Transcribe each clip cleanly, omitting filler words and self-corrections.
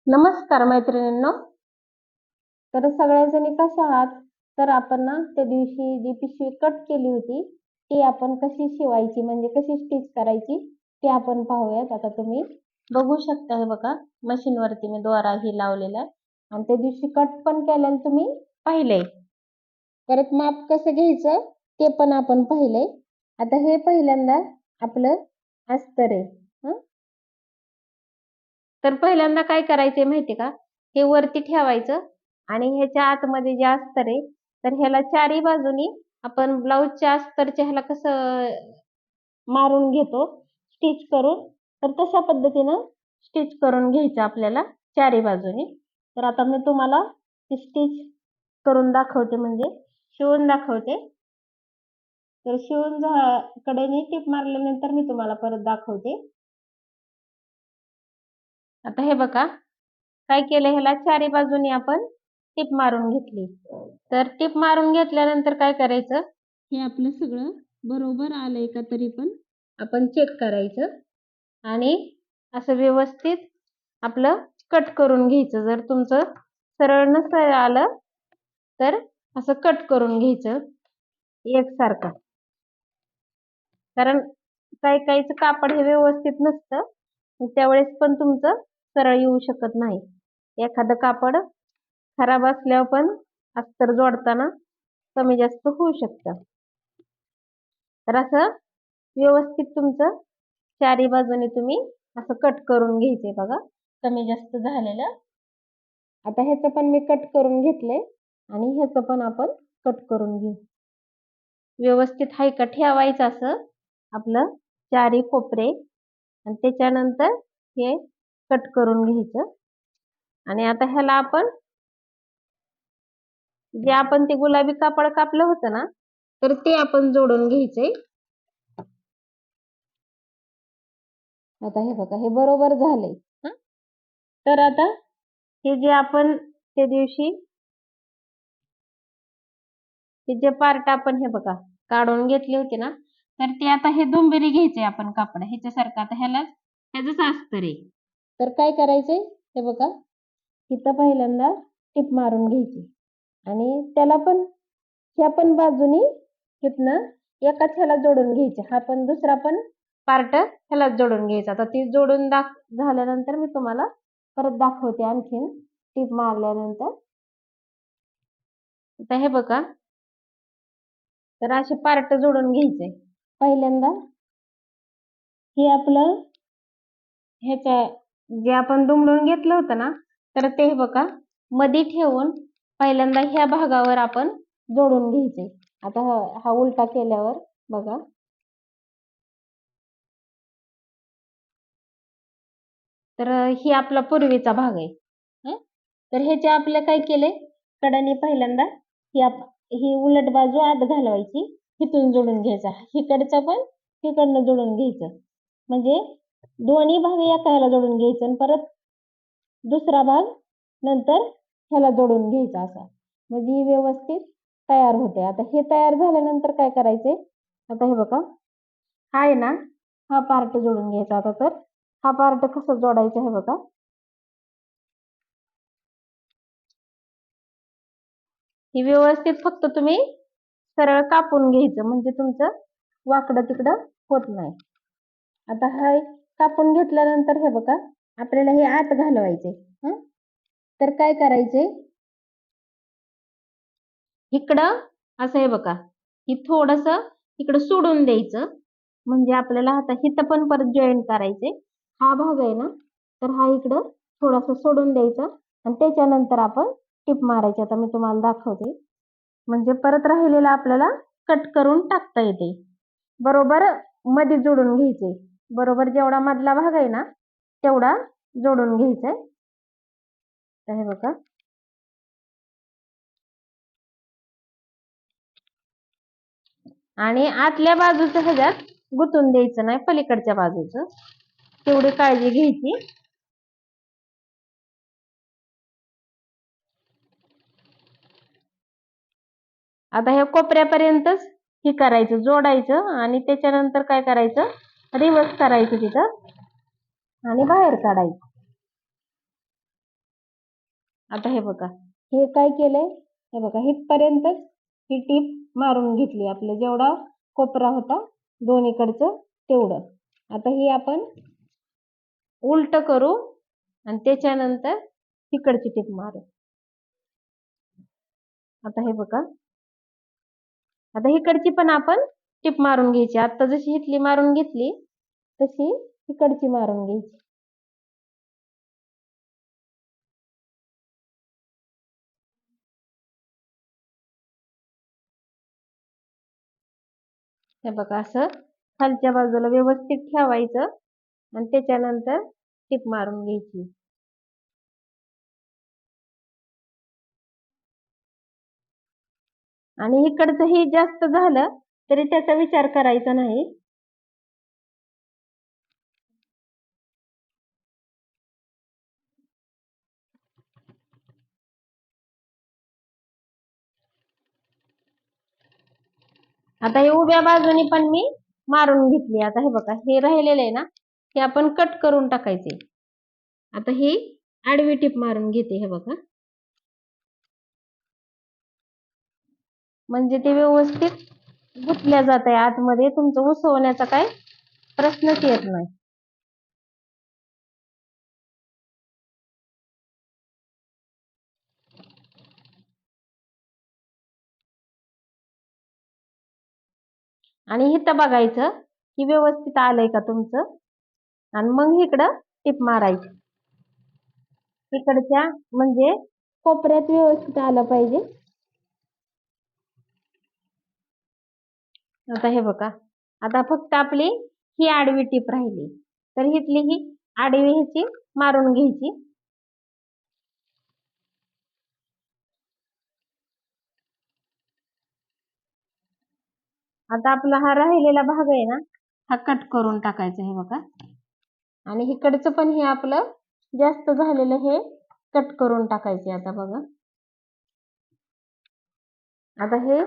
नमस्कार मैत्रिणींनो. तर सगळ्याजणी कशा आहात? तर आपण ना त्या दिवशी जी पिशवी कट केली होती ती आपण कशी शिवायची म्हणजे कशी स्टिच करायची ते आपण पाहूयात. आता तुम्ही बघू शकता, हे बघा मशीन वरती मी दोरा ही लावलेला आहे आणि त्या दिवशी कट पण केलेलं तुम्ही पाहिलंय. परत माप कसं घ्यायचं ते पण आपण पाहिलंय. आता हे पहिल्यांदा आपलं अस्तर आहे. तर पहिल्यांदा काय करायचंय माहिती का, हे वरती ठेवायचं आणि ह्याच्या आतमध्ये जे अस्तर आहे तर ह्याला चारी बाजूनी आपण ब्लाऊजच्या अस्तरच्या ह्याला कसं मारून घेतो स्टिच करून, तर तशा पद्धतीनं स्टिच करून घ्यायचं आपल्याला चारी बाजूनी. तर आता मी तुम्हाला स्टिच करून दाखवते, म्हणजे शिवून दाखवते. तर शिवून कडेने टिप मारल्यानंतर मी तुम्हाला परत दाखवते. आता हे बघा काय केलं, ह्याला चारी बाजूनी आपण टिप मारून घेतली. तर टिप मारून घेतल्यानंतर काय करायचं, हे आपलं सगळं बरोबर आलंय का तरी पण आपण चेक करायचं आणि असं व्यवस्थित आपलं कट करून घ्यायचं. जर तुमचं सरळ नसेल आलं तर असं कट करून घ्यायचं एकसारखं, कारण काही काहीच कापड हे व्यवस्थित नसतं, त्यावेळेस पण तुमचं सरळ येऊ शकत नाही. एखादं कापड खराब असल्यावर पण अस्तर जोडताना कमी जास्त होऊ शकतं. तर असं व्यवस्थित तुमचं चारी बाजूने तुम्ही असं कट करून घ्यायचंय. बघा कमी जास्त झालेलं. आता ह्याचं पण मी कट करून घेतलंय आणि ह्याचं पण आपण कट करून घेऊ. व्यवस्थित हाय का ठेवायचं असं आपलं चारी कोपरे आणि त्याच्यानंतर हे कट करून घ्यायचं. आणि आता ह्याला आपण जे आपण ते गुलाबी कापड कापलं होतं ना, तर ते आपण जोडून घ्यायचंय. आता हे बघा हे बरोबर झालंय. तर आता हे जे आपण त्या दिवशी हे जे पार्ट आपण हे बघा काढून घेतले होते ना, तर ते आता हे दुंबेरी घ्यायचे आपण कापड ह्याच्यासारखं. आता ह्याच अस्तर आहे. तर काय करायचंय, हे बघा इथं पहिल्यांदा टिप मारून घ्यायची आणि त्याला पण ह्या पण बाजूनी इथनं एकाच ह्याला जोडून घ्यायचे. हा पण दुसरा पण पार्ट ह्याला जोडून घ्यायचा. आता ती जोडून झाल्यानंतर मी तुम्हाला परत दाखवते आणखीन टिप मारल्यानंतर. आता हे बघा, तर असे पार्ट जोडून घ्यायचे. पहिल्यांदा हे आपलं ह्याच्या जे आपण दुमडून घेतलं होतं ना, तर ते बघा मध्ये ठेवून पहिल्यांदा ह्या भागावर आपण जोडून घ्यायचे. आता हा उलटा केल्यावर बघा, तर ही आपला पूर्वीचा भाग आहे. तर ह्याचे आपल्या काय केले, कडाने पहिल्यांदा ही उलट बाजू आत घालवायची, हिथून जोडून घ्यायचा, हिकडचा पण हिकडनं जोडून घ्यायचं. म्हणजे दोन्ही भाग एका ह्याला जोडून घ्यायचं आणि परत दुसरा भाग नंतर ह्याला जोडून घ्यायचा, असा म्हणजे व्यवस्थित तयार होते. आता हे तयार झाल्यानंतर काय करायचे, आता हे बघा हा आहे ना, हा पार्ट जोडून घ्यायचा. आता तर हा पार्ट कसा जोडायचा हे बघा, ही व्यवस्थित फक्त तुम्ही सरळ कापून घ्यायचं, म्हणजे तुमचं वाकडं तिकडं होत नाही. आता हा कापून घेतल्यानंतर हे बघा आपल्याला हे आत घालवायचे. तर काय करायचे, इकडं असं हे बघा ही थोडस इकडं सोडून द्यायचं, म्हणजे आपल्याला आता हिथं पण परत जॉईन करायचे. हा भाग आहे ना, तर हा इकडं थोडासा सोडून द्यायचा आणि त्याच्यानंतर आपण टिप मारायची. आता मी तुम्हाला दाखवते, म्हणजे परत राहिलेला आपल्याला कट करून टाकता येते. बरोबर मध्ये जोडून घ्यायचे, बरोबर जेवढा मधला भाग आहे ना तेवढा जोडून घ्यायचाय. हे बघा आणि आतल्या बाजूचं ह्याच्यात गुंतून द्यायचं नाही, पलीकडच्या बाजूचं तेवढी काळजी घ्यायची. आता ह्या कोपऱ्यापर्यंतच हे करायचं, जोडायचं आणि त्याच्यानंतर काय करायचं, रिवर्स करायचं तिथं आणि बाहेर काढायचं. आता हे बघा, हे काय केलंय, हे बघा इथपर्यंतच ही टीप मारून घेतली. आपलं जेवढा कोपरा होता दोन्हीकडचं तेवढं. आता ही आपण उलट करू आणि त्याच्यानंतर तिकडची टीप मारू. आता हे बघा, आता इकडची पण आपण टीप मारून घ्यायची. आता जशी इथली मारून घेतली तशी इकडची मारून घ्यायची. हे बघा, असं खालच्या बाजूला व्यवस्थित ठेवायचं आणि त्याच्यानंतर टीप मारून घ्यायची. आणि इकडचं हे जास्त झालं तरी त्याचा विचार करायचा नाही. आता हे उभ्या बाजूनी पण मी मारून घेतली. आता हे बघा, हे राहिलेलं आहे ना, हे आपण कट करून टाकायचे. आता ही आडवी टीप मारून घेते. हे बघा, म्हणजे ते व्यवस्थित गुंतल्या जात आहे आतमध्ये. तुमचं उसवण्याचा काही प्रश्नच येत नाही. आणि इथं बघायचं की व्यवस्थित आलंय का तुमचं, आणि मग इकडं टीप मारायची. इकडच्या म्हणजे कोपऱ्यात व्यवस्थित आलं पाहिजे. आता हे बघा, आता फक्त आपली ही आडवी टीप राहिली, तर इथली ही आडवी ह्याची मारून घ्यायची. आता आपला हा राहिलेला भाग आहे ना, हा कट करून टाकायचा. हे बघा, आणि इकडचं पण हे आपलं जास्त झालेलं हे कट करून टाकायचे. आता बघा, आता हे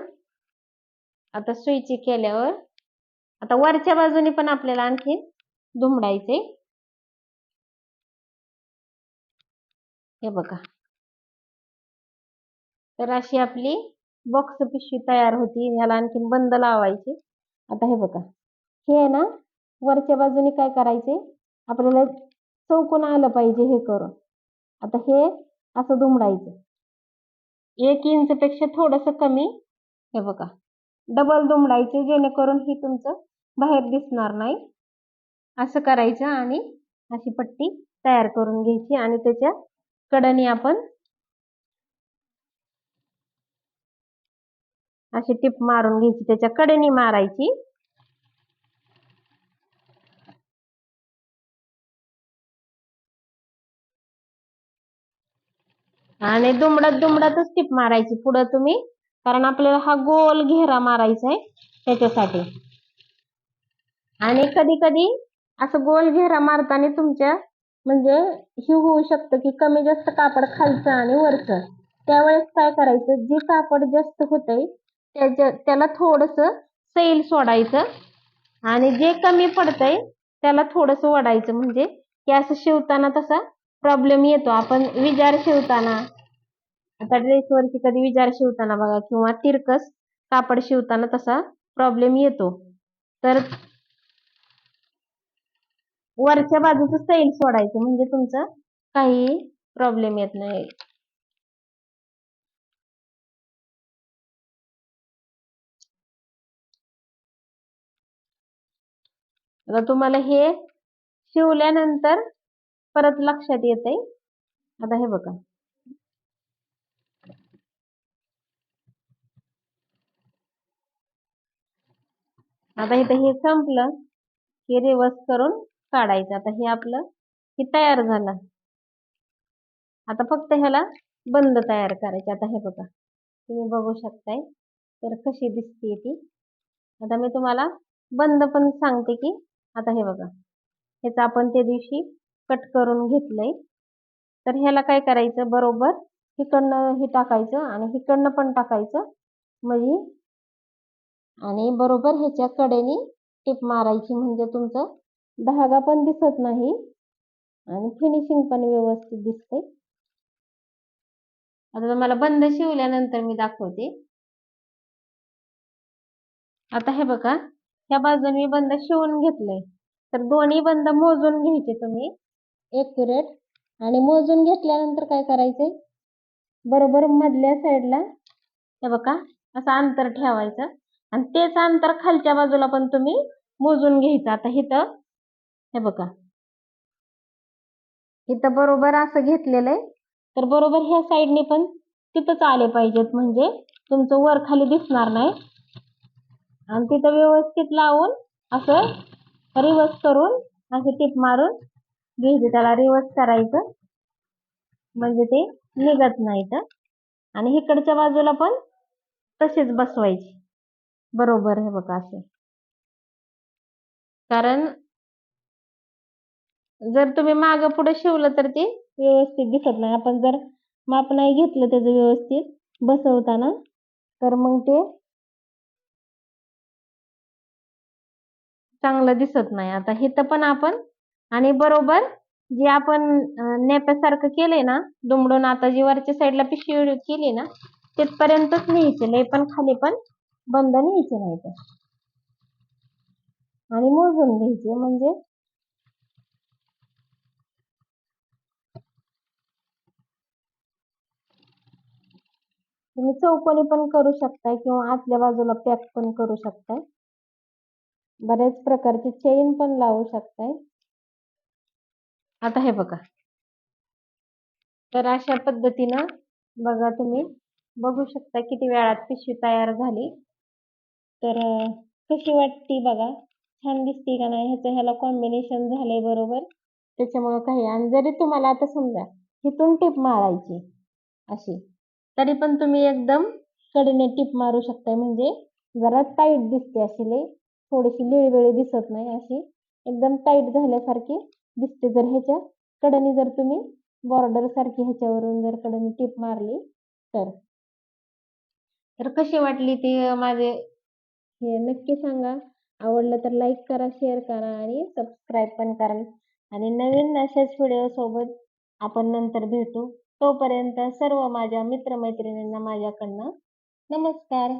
आता सुईची केल्यावर आता वरच्या बाजूने पण आपल्याला आणखी दुमडायचे. हे बघा, तर अशी आपली बॉक्स पिशवी तयार होती. ह्याला आणखीन बंद लावायचे. आता हे बघा, हे आहे ना, वरच्या बाजूने काय करायचे, आपल्याला चौकोन आलं पाहिजे हे करून. आता हे असं दुमडायचं 1 इंच पेक्षा थोडस कमी. हे बघा, डबल दुमडायचे जेणेकरून ही तुमचं बाहेर दिसणार नाही. असं करायचं आणि अशी पट्टी तयार करून घ्यायची आणि त्याच्या कडेने आपण अशी टीप मारून घ्यायची, त्याच्या कडेने मारायची. आणि दुमडत दुमडतच टीप मारायची पुढं तुम्ही, कारण आपल्याला हा गोल घेरा मारायचा आहे त्याच्यासाठी. आणि कधी कधी असं गोल घेरा मारताना तुमच्या म्हणजे हे होऊ शकतं की कमी जास्त कापड खालचं आणि वरचं. त्यावेळेस काय करायचं, जे कापड जास्त होतंय त्याला थोडस सैल सोडायचं आणि जे कमी पडतंय त्याला थोडस ओढायचं. म्हणजे की असं शिवताना तसा प्रॉब्लेम येतो. आपण विजार शिवताना, आता ड्रेसवरची कधी विजार शिवताना बघा किंवा तिरकस कापड शिवताना तसा प्रॉब्लेम येतो. तर वरच्या बाजूचं सैल सोडायचं म्हणजे तुमचं काही प्रॉब्लेम येत नाही. आता तुम्हाला हे शिवल्यानंतर परत लक्षात येतंय. आता हे बघा, आता इथं हे संपलं की रिवर्स करून काढायचं. आता हे आपलं हे तयार झालं. आता फक्त ह्याला बंद तयार करायचे. आता हे बघा, तुम्ही बघू शकताय तर कशी दिसते ती. आता मी तुम्हाला बंद पण सांगते की आता हे बघा, ह्याचं आपण त्या दिवशी कट करून घेतलंय. तर ह्याला काय करायचं, बरोबर इकडनं हे टाकायचं आणि इकडनं पण टाकायचं म्हणजे, आणि बरोबर ह्याच्या कडेने टीप मारायची म्हणजे तुमचं धागा पण दिसत नाही आणि फिनिशिंग पण व्यवस्थित दिसते. आता तुम्हाला बंद शिवल्यानंतर मी दाखवते. आता हे बघा, ह्या बाजूने मी बंद शिवून घेतलंय. तर दोन्ही बंद मोजून घ्यायचे तुम्ही एक्युरेट. आणि मोजून घेतल्यानंतर काय करायचंय, बरोबर मधल्या साईडला हे बघा असं अंतर ठेवायचं आणि तेच अंतर खालच्या बाजूला पण तुम्ही मोजून घ्यायचं. आता इथं हे बघा, इथं बरोबर असं घेतलेलं आहे. तर बरोबर ह्या साईडने पण तिथंच आले पाहिजेत, म्हणजे तुमचं वर खाली दिसणार नाही. आणि तिथं व्यवस्थित लावून असं रिवर्स करून असे टिप मारून घ्यायचे. त्याला रिवर्स करायचं म्हणजे ते निघत नाहीत. आणि इकडच्या बाजूला पण तसेच बसवायचे बरोबर. हे बघा असे, कारण जर तुम्ही मागं पुढे शिवलं तर ते व्यवस्थित दिसत नाही. आपण जर माप नाही घेतलं त्याचं व्यवस्थित बसवताना तर मग ते चांगलं दिसत नाही. आता इथं पण आपण आणि बरोबर जे आपण नेप्यासारखं केलंय ना दुमडून, आता जी वरच्या साईडला पिशवी केली ना तिथपर्यंतच न्यायचे, लय पण खाली पण बंद न्यायचे नाही ते. आणि मोजून घ्यायचे म्हणजे तुम्ही चौकोनी पण करू शकताय किंवा आतल्या बाजूला पॅक पण करू शकताय. बऱ्याच प्रकारचे चेन पण लावू शकताय. आता हे बघा, तर अशा पद्धतीनं बघा तुम्ही बघू शकता किती वेळात पिशवी तयार झाली. तर कशी वाटती बघा, छान दिसते का नाही, ह्याला कॉम्बिनेशन झालंय बरोबर. त्याच्यामुळे काही, आणि जरी तुम्हाला आता समजा इथून टिप मारायची अशी, तरी पण तुम्ही एकदम कडेने टिप मारू शकताय, म्हणजे जरा टाईट दिसते. अशी लय थोडीशी लिळवेळी दिसत नाही, अशी एकदम टाईट झाल्यासारखी दिसते. जर ह्याच्या कडेने जर तुम्ही बॉर्डर सारखी ह्याच्यावरून जर कडेने टिप मारली तर. तर कशी वाटली ती माझे हे नक्की सांगा. आवडलं तर लाईक करा, शेअर करा आणि सबस्क्राईब पण करा. आणि नवीन अशाच व्हिडिओ सोबत आपण नंतर भेटू. तोपर्यंत सर्व माझ्या मित्रमैत्रिणींना माझ्याकडनं नमस्कार.